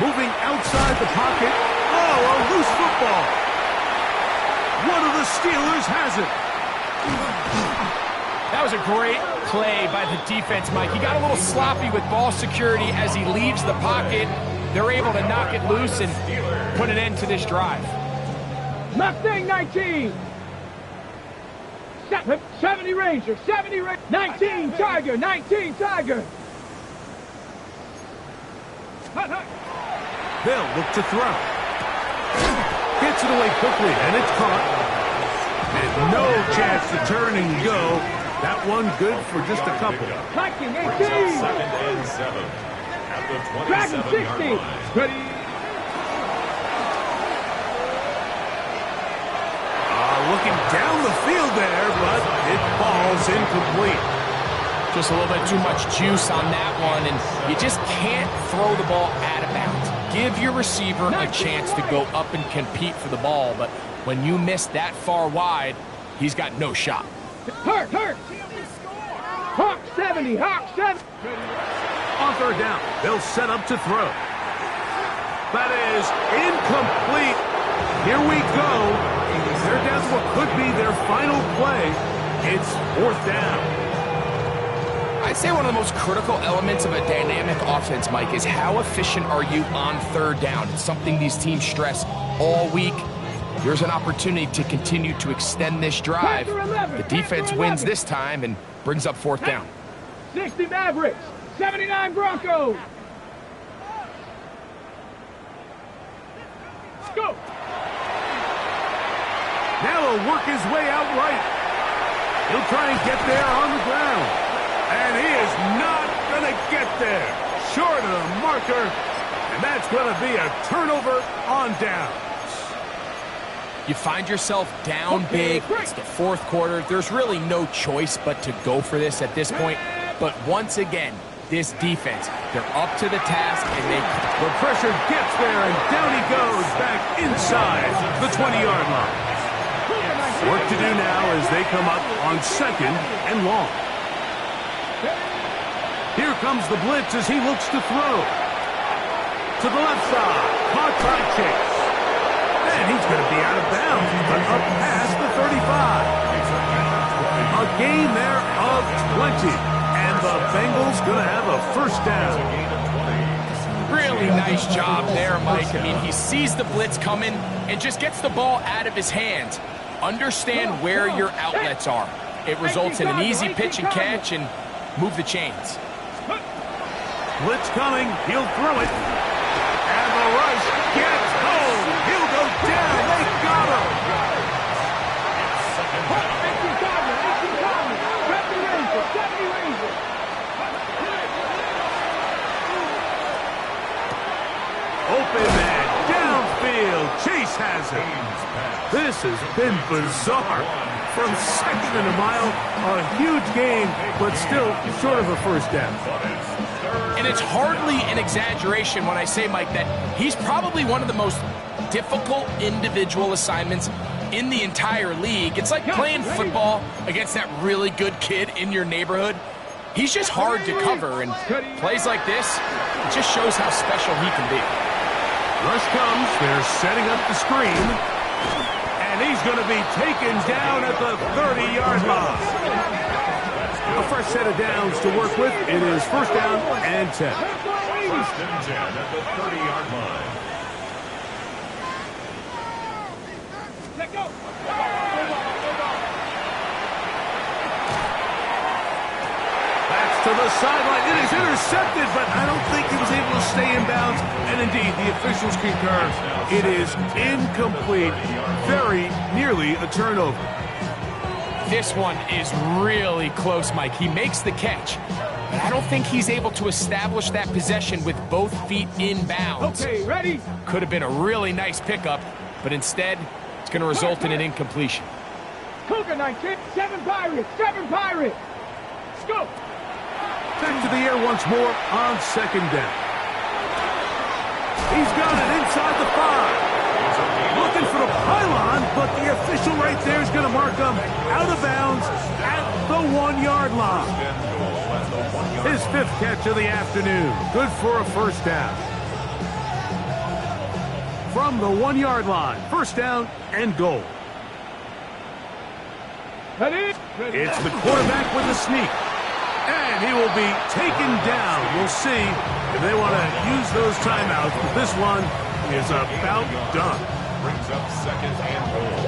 Moving outside the pocket. Oh, a loose football. One of the Steelers has it. That was a great play by the defense, Mike. He got a little sloppy with ball security as he leaves the pocket. They're able to knock it loose and put an end to this drive. Mustang 19. 70 Ranger, 70 Ranger. 19 Tiger, 19 Tiger. They'll look to throw. Gets it away quickly, and it's caught. And no chance to turn and go. That one good for just a couple. Viking 18. Second and 7 at the Dragon 27-yard 60. line. Ready. Looking down the field there, but it falls incomplete. Just a little bit too much juice on that one, and you just can't throw the ball out of bounds. Give your receiver a chance to go up and compete for the ball, but when you miss that far wide, he's got no shot. Hurt. Hawk 70, Hawk 70. On third down, they'll set up to throw. That is incomplete. Here we go. They're down to what could be their final play. It's fourth down. I'd say one of the most critical elements of a dynamic offense, Mike, is how efficient are you on third down. It's something these teams stress all week. Here's an opportunity to continue to extend this drive. The defense wins this time and brings up fourth down. 60 Mavericks, 79 Broncos. Let's go. Now he'll work his way out right. He'll try and get there on the ground. And he is not going to get there. Short of the marker. And that's going to be a turnover on downs. You find yourself down big. It's the fourth quarter. There's really no choice but to go for this at this point. But once again, this defense, they're up to the task, and the pressure gets there, and down he goes back inside the 20-yard line. Work to do now as they come up on second and long. Here comes the blitz as he looks to throw. To the left side, caught by Chase. And he's going to be out of bounds, but up past the 35. A gain there of 20, and the Bengals going to have a first down. Really nice job there, Mike. I mean, he sees the blitz coming and just gets the ball out of his hands. Understand where your outlets are. It results in an easy pitch and catch and move the chains. Blitz coming. He'll throw it. And the rush gets home. He'll go down. They got him. Open man. This has been bizarre. From second and a mile, a huge gain, but still short of a first down. And it's hardly an exaggeration when I say, Mike, that he's probably one of the most difficult individual assignments in the entire league. It's like playing football against that really good kid in your neighborhood. He's just hard to cover, and plays like this, it just shows how special he can be. Rush comes, they're setting up the screen, and he's going to be taken down at the 30-yard line. A fresh set of downs to work with. It is first down and 10. First and 10 at the 30-yard line. Let go. That's to the sideline. It is intercepted, but I don't think he was able to stay in bounds. And indeed, the officials concur. It is incomplete. Very nearly a turnover. This one is really close, Mike. He makes the catch, but I don't think he's able to establish that possession with both feet in bounds. Okay, ready? Could have been a really nice pickup, but instead, it's going to result in an incompletion. Cougar 19, 7 Pirates, 7 Pirates. Let's go. Back to the air once more on second down. He's got it inside the 5. Looking for the pylon, but the official right there is going to mark him out of bounds at the 1-yard line. His 5th catch of the afternoon. Good for a first down. From the 1-yard line, first down and goal. It's the quarterback with the sneak. And he will be taken down. We'll see if they want to use those timeouts. But this one is about done. Brings up second and goal.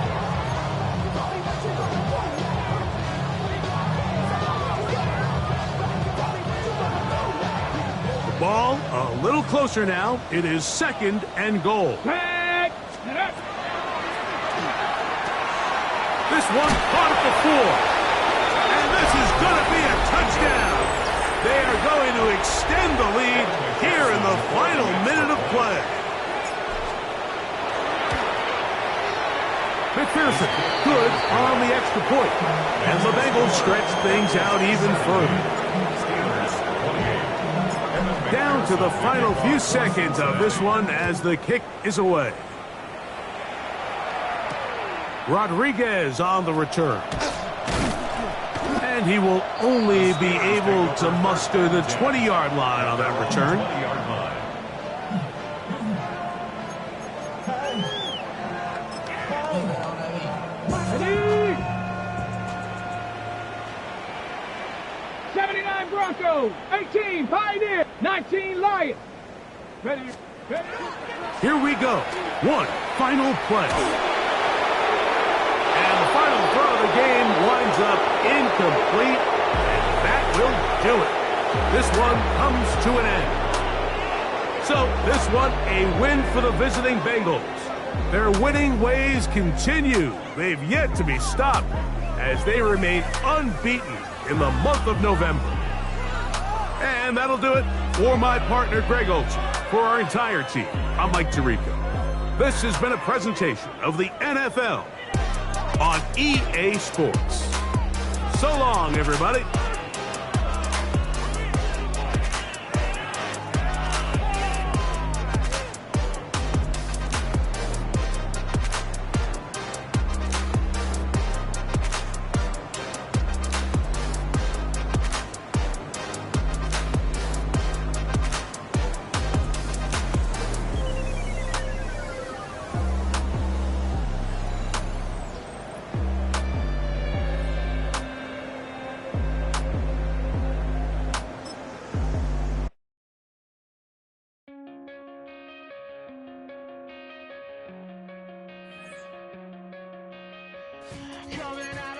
The ball a little closer now. It is second and goal. This one caught at the 4. And this is going to be a touchdown. They are going to extend the lead here in the final minute of play. McPherson, good on the extra point. And the Bengals stretch things out even further. Down to the final few seconds of this one as the kick is away. Rodriguez on the return. And he will only be able to muster the 20-yard line on that return. 20-yard line. 79 Broncos, 18 Pioneers, 19 Lions. Ready. Here we go. One final play. And the final throw of the game winds up incomplete. And that will do it. This one comes to an end. So this one a win for the visiting Bengals. Their winning ways continue. They've yet to be stopped as they remain unbeaten in the month of November. And that'll do it for my partner, Greg Olson. For our entire team, I'm Mike Tirico. This has been a presentation of the NFL on EA Sports. So long, everybody. Coming out